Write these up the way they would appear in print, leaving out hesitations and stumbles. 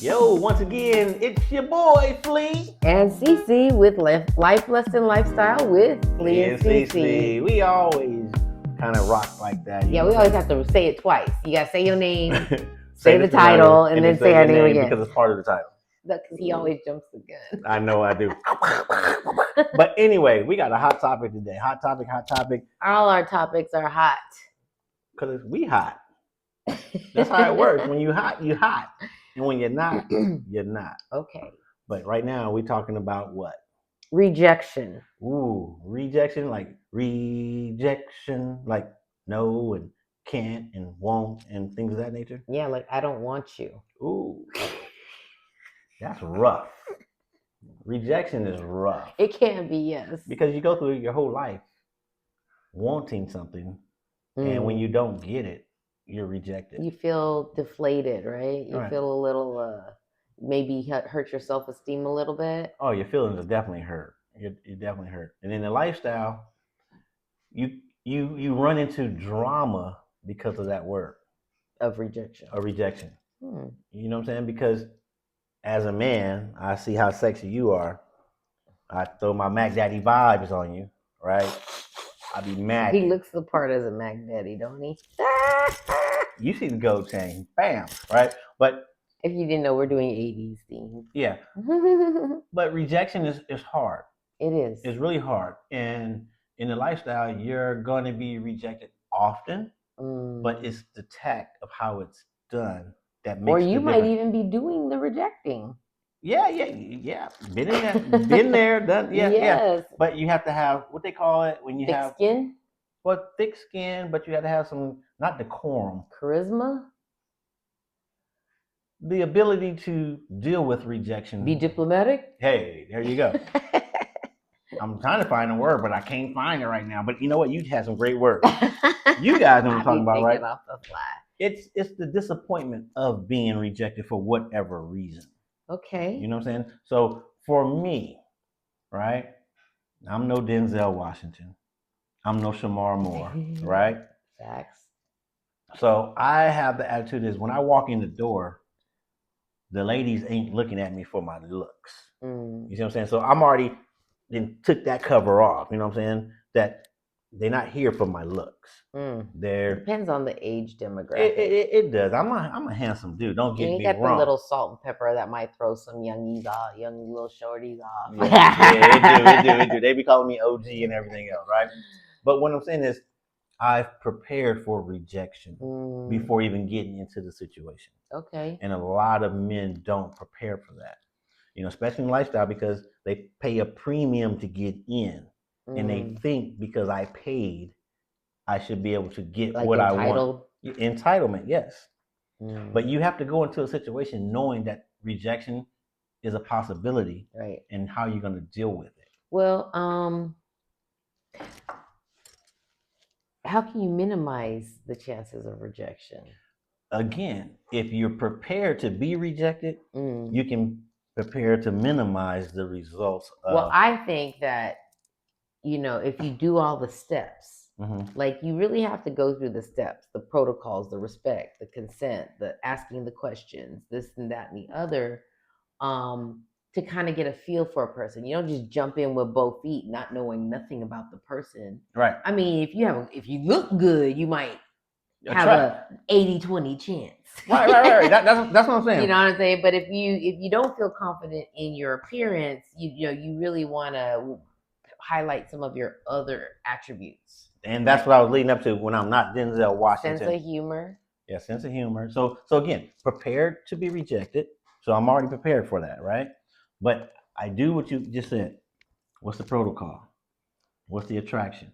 Yo, once again, it's your boy Flea And Cece with Life Lesson Lifestyle with Flea and Cece. We always kind of rock like that. Yeah, we always have to say it twice. You gotta say your name, say the title, and then say our name again. because it's part of the title. Because he always jumps the gun. I know I do. But anyway, we got a hot topic today. Hot topic. All our topics are hot. Because we hot. That's how it works. When you hot, you hot. And when you're not, you're not. Okay. But right now, we're talking about what? Rejection. Ooh, rejection, like no and can't and won't and things of that nature. Yeah, like I don't want you. Ooh, that's rough. Rejection is rough. It can be, yes. Because you go through your whole life wanting something, and when you don't get it, you're rejected. You feel deflated, right? You feel a little, maybe hurt your self-esteem a little bit. Oh, your feelings are definitely hurt. You're definitely hurt. And in the lifestyle, you run into drama because of that word. Of rejection. You know what I'm saying? Because as a man, I see how sexy you are. I throw my Mac Daddy vibes on you, right? I be mad. He looks the part as a Mac Daddy, don't he? You see the gold chain, bam, right? But if you didn't know, we're doing 80s theme. Yeah. But rejection is hard. It is. It's really hard. And in the lifestyle, you're going to be rejected often, but it's the tact of how it's done that makes. Or you might even be doing the rejecting. Yeah. Been there, done. Yeah, yes. Yeah. But you have to have what they call it when you thick have skin. Well, thick skin, but you have to have some, not decorum, charisma, the ability to deal with rejection. Be diplomatic. Hey, there you go. I'm trying to find a word, but I can't find it right now. But you know what? You had some great words. You guys know what I'm talking about, right? Off the fly. It's the disappointment of being rejected for whatever reason. Okay. You know what I'm saying? So for me, right? I'm no Denzel Washington. I'm no Shamar Moore, right? Facts. So I have the attitude is when I walk in the door, the ladies ain't looking at me for my looks. You see what I'm saying? So I'm already then took that cover off. You know what I'm saying? That they're not here for my looks. They're depends on the age demographic. It does. I'm a handsome dude. Don't get me wrong. You got the little salt and pepper that might throw some youngies off, young little shorties off. Yeah, it do. They be calling me OG and everything else, right? But what I'm saying is, I've prepared for rejection before even getting into the situation. Okay. And a lot of men don't prepare for that. You know, especially in lifestyle, because they pay a premium to get in. And they think because I paid, I should be able to get like what entitled? I want. Entitlement, yes. But you have to go into a situation knowing that rejection is a possibility, right? And how you're going to deal with it. Well, how can you minimize the chances of rejection? Again, if you're prepared to be rejected, you can prepare to minimize the results. Well, I think that, if you do all the steps, like you really have to go through the steps, the protocols, the respect, the consent, the asking the questions, this and that and the other, to kind of get a feel for a person. You don't just jump in with both feet, not knowing nothing about the person. Right. I mean, if you look good, you might have a 80-20 chance. Right. That's what I'm saying. You know what I'm saying? But if you don't feel confident in your appearance, you really want to highlight some of your other attributes. And that's what I was leading up to when I'm not Denzel Washington. Sense of humor. Yeah, sense of humor. So again, prepared to be rejected. So I'm already prepared for that, right? But I do what you just said. What's the protocol? What's the attraction?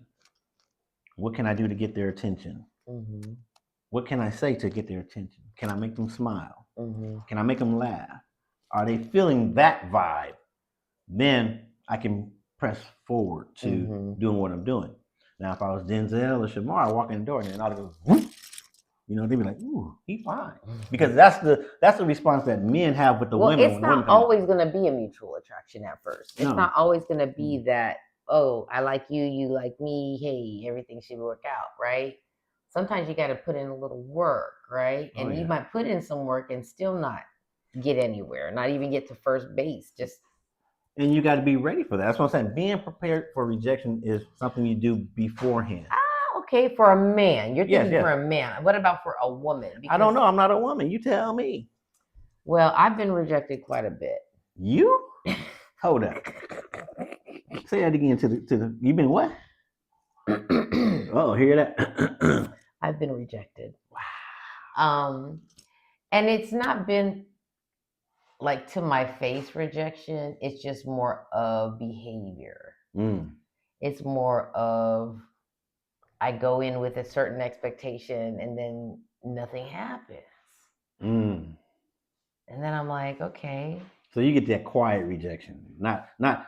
What can I do to get their attention? What can I say to get their attention? Can I make them smile? Can I make them laugh? Are they feeling that vibe? Then I can press forward to doing what I'm doing. Now, if I was Denzel or Shamar, I walk in the door and then I'll go, whoop. They'd be like, "Ooh, he fine," because that's the response that men have with the women. Well, it's not always going to be a mutual attraction at first. It's not always going to be that, oh, I like you, you like me, hey, everything should work out, right? Sometimes you got to put in a little work, right? And you might put in some work and still not get anywhere, not even get to first base. Just and you got to be ready for that. That's what I'm saying. Being prepared for rejection is something you do beforehand. Okay, for a man, you're thinking Yes. for a man. What about for a woman? I don't know. I'm not a woman. You tell me. Well, I've been rejected quite a bit. You? Hold up. Say that again to the. You been what? Oh, hear that? I've been rejected. Wow. And it's not been like to my face rejection. It's just more of behavior. It's more of I go in with a certain expectation and then nothing happens. And then I'm like, okay. So you get that quiet rejection, not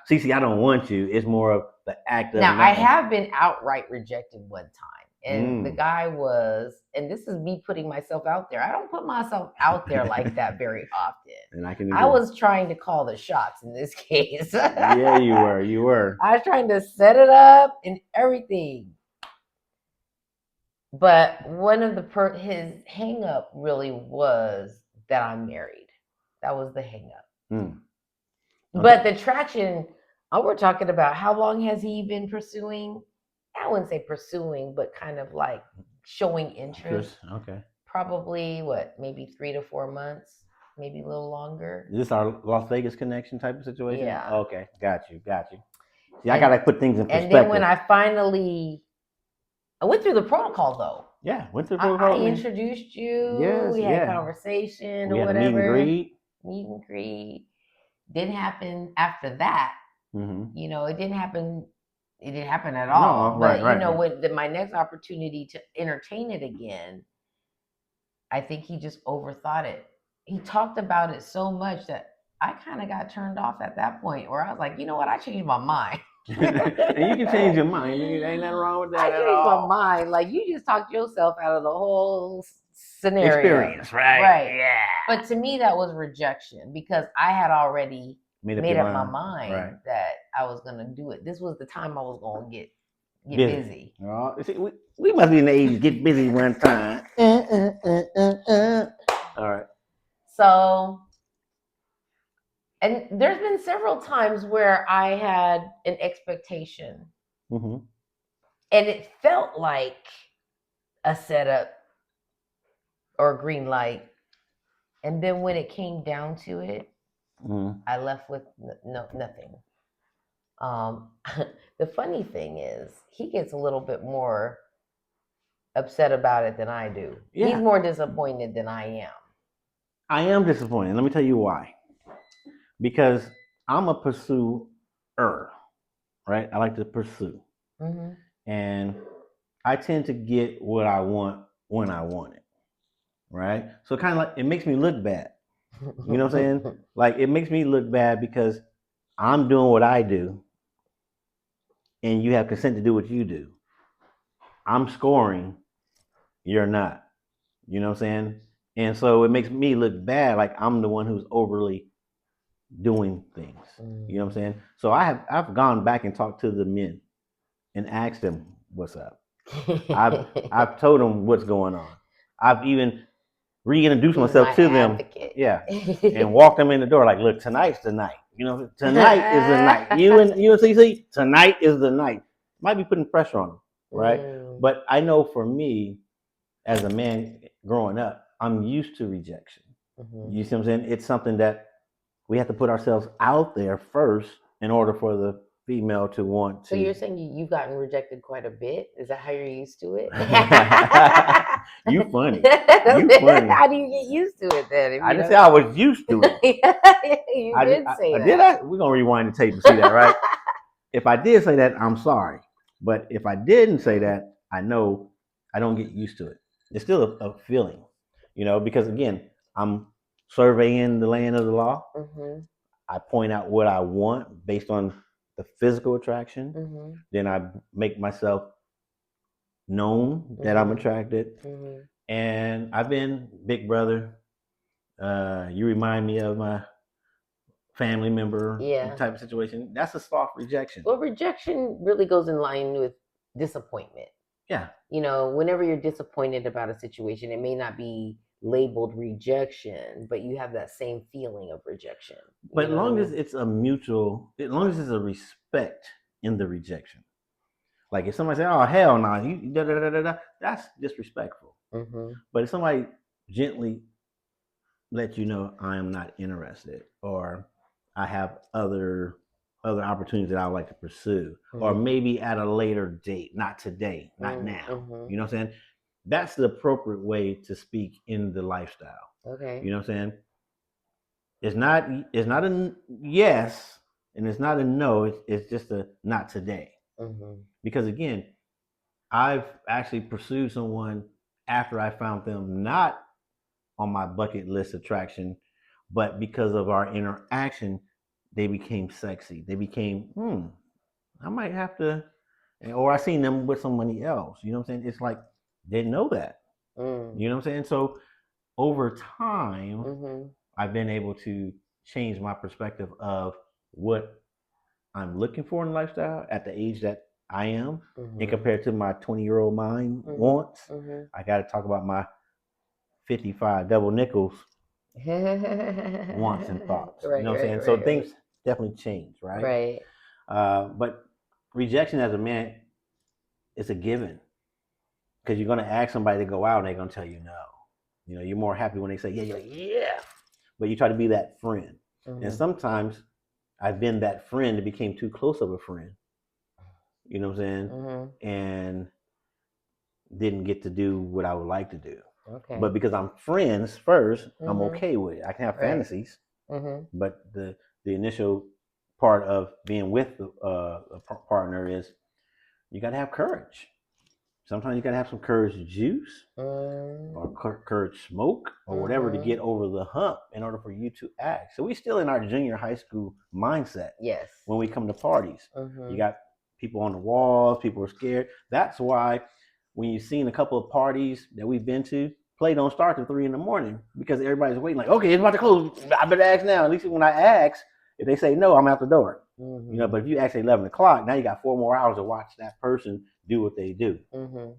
CC. I don't want you. It's more of the act of. Now I have been outright rejected one time, and the guy was, and this is me putting myself out there. I don't put myself out there like that very often. And I was trying to call the shots in this case. Yeah, you were. You were. I was trying to set it up and everything. But one of his hang up really was that I'm married. That was the hang up. Okay. But the traction, we're talking about how long has he been pursuing? I wouldn't say pursuing, but kind of like showing interest. Okay. Probably maybe 3 to 4 months, maybe a little longer. Is this our Las Vegas connection type of situation? Yeah. Okay. Got you. See, I gotta put things in perspective. And then when I went through the protocol though. Yeah, went through the protocol. I introduced you. Yes, we had conversation or whatever. Meet and greet. Didn't happen after that. You know, it didn't happen. It didn't happen at all. No, but right. when my next opportunity to entertain it again, I think he just overthought it. He talked about it so much that I kind of got turned off at that point, where I was like, you know what? I changed my mind. And you can change your mind. Ain't nothing wrong with that. I changed my mind. Like you just talked yourself out of the whole scenario. Experience, right? Right. Yeah. But to me, that was rejection because I had already made up my mind that I was gonna do it. This was the time I was gonna get busy. See, we must be in the age get busy one time. All right. So. And there's been several times where I had an expectation. And it felt like a setup or a green light. And then when it came down to it, I left with nothing. The funny thing is, he gets a little bit more upset about it than I do. Yeah. He's more disappointed than I am. I am disappointed. Let me tell you why. Because I'm a pursuer, right? I like to pursue. And I tend to get what I want when I want it, right? So kind of like, it makes me look bad. You know what I'm saying? Like, it makes me look bad because I'm doing what I do and you have consent to do what you do. I'm scoring, you're not. You know what I'm saying? And so it makes me look bad, like I'm the one who's overly doing things. You know what I'm saying? So I've gone back and talked to the men and asked them what's up. I've told them what's going on. I've even reintroduced myself to them. Yeah. And walked them in the door like, look, tonight's the night. You know, tonight is the night. You and CC, tonight is the night. Might be putting pressure on them, right? But I know for me, as a man growing up, I'm used to rejection. You see what I'm saying? It's something that we have to put ourselves out there first in order for the female to want to. So you're saying you've gotten rejected quite a bit? Is that how you're used to it? You funny. You funny. How do you get used to it then? I didn't say I was used to it. You did say that. Did I? We're going to rewind the tape and see that, right? If I did say that, I'm sorry. But if I didn't say that, I know I don't get used to it. It's still a feeling, you know, because again, I'm surveying the land of the law. I point out what I want based on the physical attraction. Then I make myself known that I'm attracted. And I've been big brother. You remind me of my family member type of situation. That's a soft rejection. Well, rejection really goes in line with disappointment. Yeah. You know, whenever you're disappointed about a situation, it may not be labeled rejection, but you have that same feeling of rejection. But as long as I mean? it's a mutual, as long as it's a respect in the rejection. Like if somebody say, "Oh hell no," you da da da da da, that's disrespectful. Mm-hmm. But if somebody gently let you know I am not interested, or I have other opportunities that I would like to pursue, or Mm-hmm. maybe at a later date, not today, not now. Mm-hmm. You know what I'm saying? That's the appropriate way to speak in the lifestyle. Okay. You know what I'm saying? It's not a yes and it's not a no. It's just a not today. Mm-hmm. Because again, I've actually pursued someone after I found them not on my bucket list attraction, but because of our interaction, they became sexy. They became, I might have to, or I seen them with somebody else. You know what I'm saying? It's like they know that. Mm. You know what I'm saying? So over time, Mm-hmm. I've been able to change my perspective of what I'm looking for in lifestyle at the age that I am, and Mm-hmm. compared to my 20-year-old mind wants. Mm-hmm. I got to talk about my 55 double nickels wants and thoughts. You know what I'm saying? So Right. things definitely change, right? Right. But rejection as a man is a given because you're going to ask somebody to go out and they're going to tell you no. You know, you're more happy when they say, yeah, you're like, yeah. But you try to be that friend. And Mm-hmm. sometimes I've been that friend that became too close of a friend. You know what I'm saying? Mm-hmm. And didn't get to do what I would like to do. Okay. But because I'm friends first, I'm Mm-hmm. okay with it. I can have Right. fantasies, Mm-hmm. but the initial part of being with a partner is you got to have courage. Sometimes you got to have some courage juice or courage smoke or whatever to Mm-hmm. get over the hump in order for you to act. So we still in our junior high school mindset Yes. when we come to parties. Mm-hmm. You got people on the walls, people are scared. That's why when you've seen a couple of parties that we've been to, play don't start till 3 in the morning because everybody's waiting. Like, okay, it's about to close. I better ask now. At least when I ask, if they say no, I'm out the door. Mm-hmm. You know, but if you ask at 11 o'clock, now you got 4 more hours to watch that person do what they do. Mm-hmm.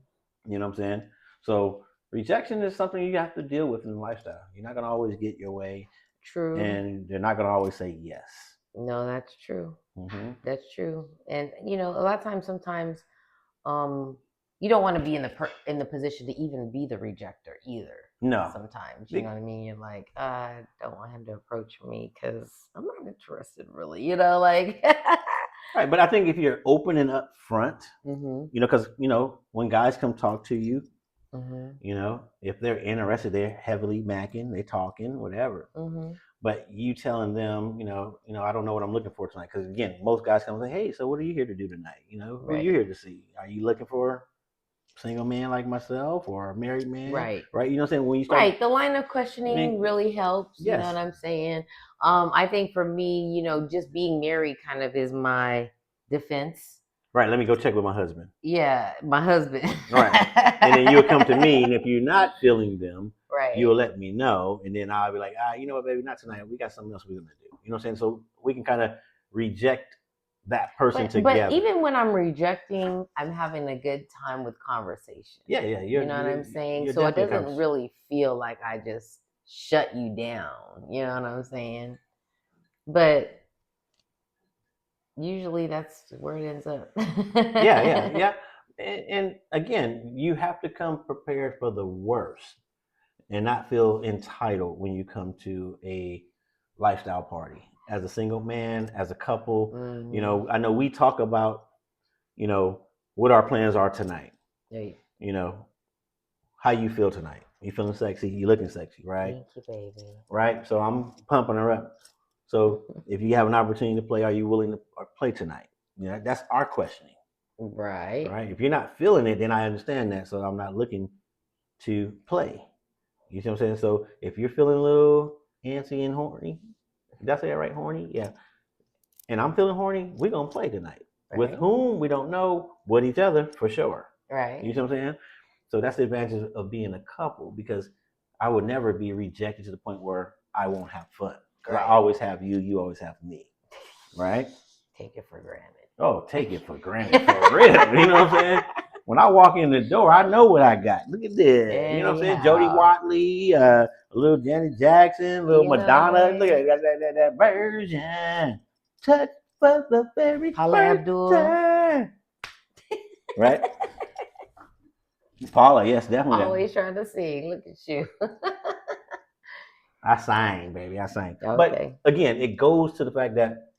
You know what I'm saying? So rejection is something you have to deal with in the lifestyle. You're not gonna always get your way, True. and they're not gonna always say yes. No, that's true. Mm-hmm. That's true. And a lot of times, sometimes, you don't want to be in the position to even be the rejector either. No. Sometimes, you know what I mean. You're like, I don't want him to approach me because I'm not interested, really. Like. Right, but I think if you're open and upfront, Mm-hmm. because when guys come talk to you, Mm-hmm. if they're interested, they're heavily macking, they talking, whatever. Mm-hmm. But you telling them, I don't know what I'm looking for tonight, because again, most guys come and say, hey, so what are you here to do tonight? Who are you here to see? Are you looking for a single man like myself or a married man? Right. Right. You know what I'm saying? When you start, right, the line of questioning really helps. You know yes. what I'm saying? I think for me, just being married kind of is my defense. Right. Let me go check with my husband. Yeah, my husband. Right. And then you'll come to me, and if you're not feeling them, right, you'll let me know, and then I'll be like, you know what, baby, not tonight. We got something else we're gonna do. You know what I'm saying? So we can kind of reject that person together. But even when I'm rejecting, I'm having a good time with conversation. Yeah, you know what I'm saying? So it doesn't really feel like I just shut you down. You know what I'm saying? But usually that's where it ends up. yeah. And again, you have to come prepared for the worst and not feel entitled when you come to a lifestyle party. As a single man, as a couple, Mm-hmm. I know we talk about, what our plans are tonight. Right. How you feel tonight. You feeling sexy? You looking sexy, right? Thank you, baby. Right? So I'm pumping her up. So if you have an opportunity to play, are you willing to play tonight? That's our questioning. Right. Right? If you're not feeling it, then I understand that. So I'm not looking to play. You see what I'm saying? So if you're feeling a little antsy and horny, did I say that right? Horny? Yeah. And I'm feeling horny, we're gonna play tonight. Right. With whom we don't know, but each other for sure. Right. You see what I'm saying? So that's the advantage of being a couple, because I would never be rejected to the point where I won't have fun. Because I always have you, you always have me. Right? Take it for granted. Oh, take it for granted. For real. You know what I'm saying? when I walk in the door, I know what I got. Look at this. You know what I'm saying? Jody Anyhow, Watley, a little Janet Jackson, a little you know what I Madonna. Look mean? at that version. Touch for the very Paula first Abdul. time. Right? Paula, yes, definitely. Always trying to sing. Look at you. I sang, baby. I sang. Okay. But again, it goes to the fact that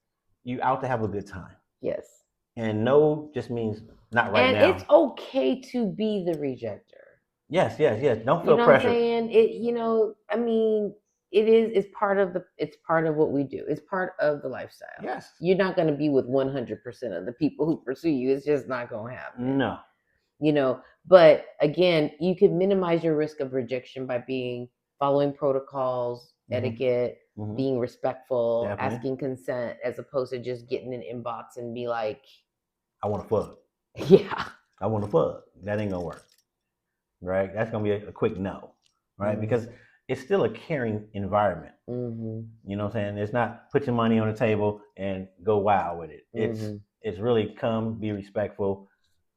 you out to have a good time. Yes. And no just means not right and now. it's okay to be the rejecter. Yes. Don't feel You know pressure. what I'm saying? I mean, it's part of what we do. It's part of the lifestyle. Yes. You're not going to be with 100% of the people who pursue you. It's just not going to happen. No. But again, you can minimize your risk of rejection by following protocols, etiquette, being respectful, Definitely. asking consent, as opposed to just getting an inbox and be like, I want to fuck. Yeah. I want to fuck. That ain't going to work. Right? That's going to be a quick no. Right? Because it's still a caring environment. You know what I'm saying? It's not put your money on the table and go wild with it. It's really come, be respectful.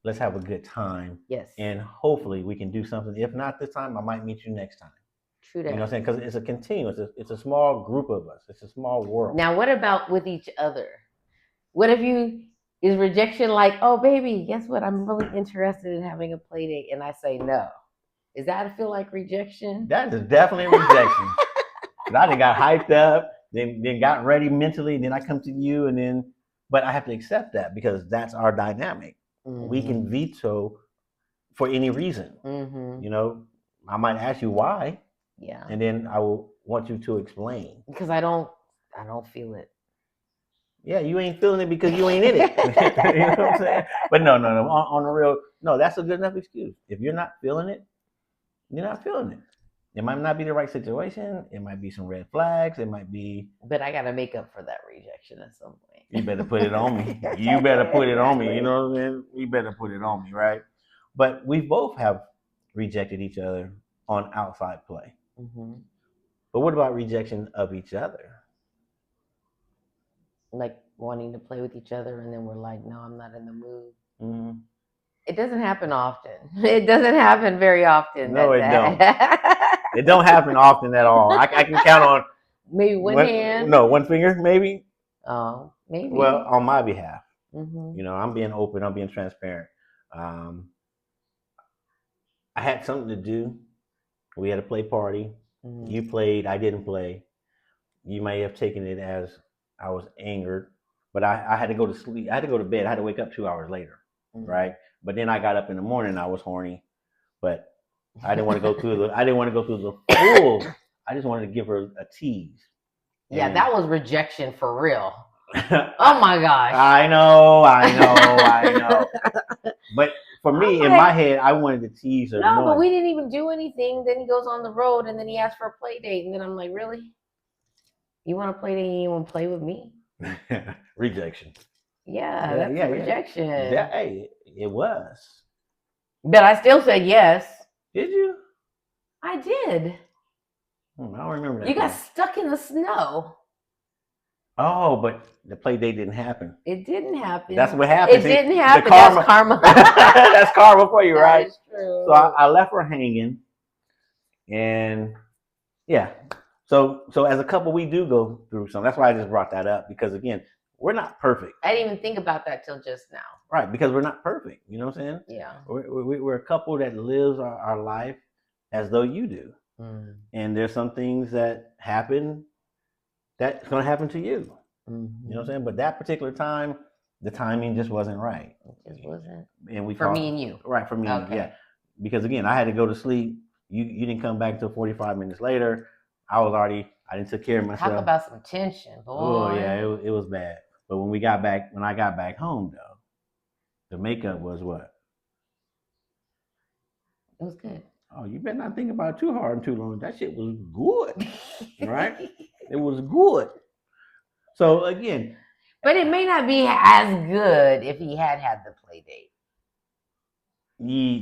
Let's have a good time. Yes. And hopefully we can do something. If not this time, I might meet you next time. True that. You know what I'm saying? Because it's a continuous. It's a small group of us. It's a small world. Now, what about with each other? What if is rejection like, oh, baby, guess what? I'm really interested in having a play date. And I say no. Does that feel like rejection? That is definitely rejection. I done got hyped up, then got ready mentally, and then I come to you, but I have to accept that because that's our dynamic. We can veto for any reason. You know, I might ask you why. Yeah. And then I will want you to explain. Because I don't feel it. Yeah, you ain't feeling it because you ain't in it. You know what I'm saying? But no. On the real, no, that's a good enough excuse. If you're not feeling it, you're not feeling it. It might not be the right situation. It might be some red flags. It might be. But I got to make up for that rejection at some point. You better put it on me. You better put it on me. You know what I mean? You better put it on me, right? But we both have rejected each other on outside play. But what about rejection of each other? Like wanting to play with each other, and then we're like, no, I'm not in the mood. It doesn't happen often. It doesn't happen very often. No, it don't. It don't happen often at all. I can count on maybe one hand. No, one finger, maybe. Oh, maybe. Well, on my behalf. You know, I'm being open. I'm being transparent. I had something to do. We had a play party. You played. I didn't play. You may have taken it as I was angered, but I had to go to sleep. I had to go to bed. I had to wake up 2 hours later, right? But then I got up in the morning. I was horny, but I didn't want to go through the. I didn't want to go through the full. I just wanted to give her a tease. Yeah, that was rejection for real. Oh my gosh! I know. But for me, in my head, I wanted to tease her. No, but we didn't even do anything. Then he goes on the road, and then he asks for a play date, and then I'm like, really? You want to play date? And you want to play with me? Rejection. Yeah, that's rejection. Hey, it was. But I still said yes. Did you? I did. I don't remember that. You got stuck in the snow. Oh, but the play date didn't happen. It didn't happen. That's what happened. It didn't happen. That's karma. That's karma for you, right? That's true. So I left her hanging, and yeah. So as a couple, we do go through some. That's why I just brought that up because again, we're not perfect. I didn't even think about that till just now. Right, because we're not perfect. You know what I'm saying? Yeah. We're a couple that lives our life as though you do, and there's some things that happen that's going to happen to you. You know what I'm saying? But that particular time, the timing just wasn't right. It just wasn't. And we for me and you. Right, for me and you, yeah. Because again, I had to go to sleep. You didn't come back until 45 minutes later. I didn't take care of myself. Talk about some tension, boy. Oh yeah, it was bad. But when I got back home though, the makeup was what? It was good. Oh, you better not think about it too hard and too long. That shit was good, right? It was good. So again, but it may not be as good if he had the play date.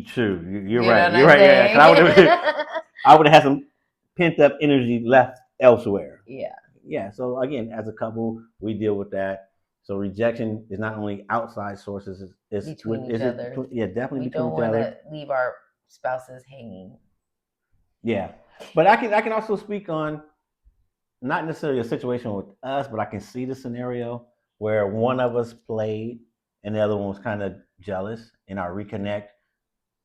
True. You're right. You're right. Yeah. I would have had some pent up energy left elsewhere. Yeah. Yeah. So again, as a couple, we deal with that. So rejection is not only outside sources, it's between each other. Definitely we between don't each other. want to leave our spouses hanging. Yeah, but I can also speak on not necessarily a situation with us, but I can see the scenario where one of us played and the other one was kind of jealous. In our reconnect,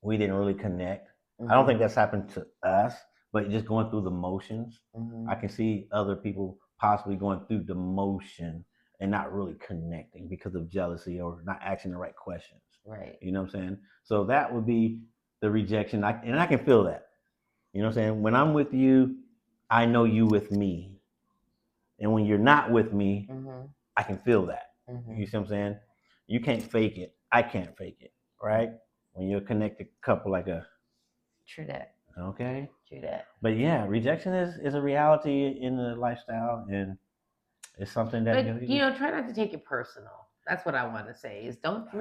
we didn't really connect. I don't think that's happened to us, but just going through the motions, I can see other people possibly going through the motion and not really connecting because of jealousy or not asking the right questions. Right. You know what I'm saying? So that would be the rejection. And I can feel that. You know what I'm saying? When I'm with you, I know you with me. And when you're not with me, I can feel that. You see what I'm saying? You can't fake it. I can't fake it, right? When you're a connected couple like a... True that. Okay. True that. But yeah, rejection is a reality in the lifestyle, and it's something that... But, try not to take it personal. That's what I want to say is don't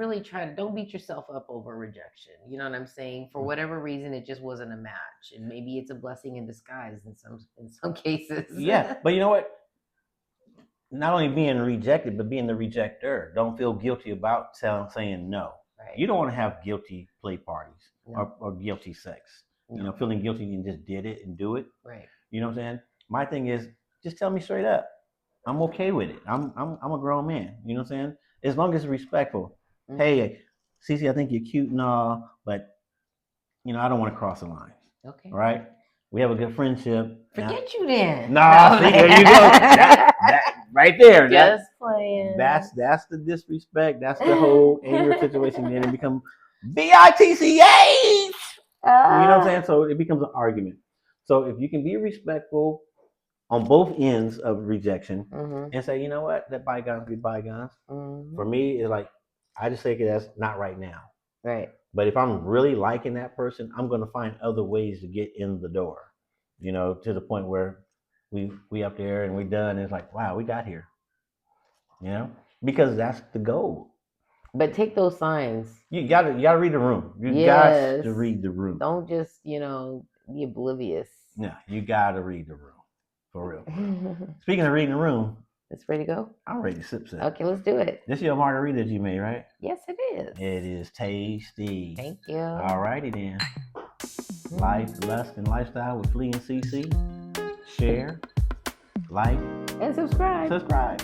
beat yourself up over rejection. You know what I'm saying? For whatever reason, it just wasn't a match. And maybe it's a blessing in disguise in some cases. Yeah, but you know what? Not only being rejected, but being the rejecter. Don't feel guilty about saying no. Right. You don't want to have guilty play parties or guilty sex. No. Feeling guilty and just did it and do it. Right. You know what I'm saying? My thing is just tell me straight up. I'm okay with it. I'm a grown man. You know what I'm saying? As long as it's respectful. Hey, Cece, I think you're cute and all, but I don't want to cross the line. Okay. Right? We have a good friendship. Forget you then. Nah, see, there you go. That right there. Just playing. That's the disrespect. That's the whole anger situation. Then it becomes bitch. You know what I'm saying? So it becomes an argument. So if you can be respectful on both ends of rejection and say, you know what, let bygones be bygones. For me, it's like I just take it as not right now. Right. But if I'm really liking that person, I'm going to find other ways to get in the door. To the point where we up there and we're done. And it's like, wow, we got here. Because that's the goal. But take those signs. You gotta read the room. You got to read the room. Don't just be oblivious. No, you gotta read the room. For real. Speaking of reading the room, it's ready to go? I'm ready to sip. Okay, let's do it. This is your margarita that you made, right? Yes, it is. It is tasty. Thank you. All righty then. Life, Lust, and Lifestyle with Flea and CC. Share, like, and subscribe.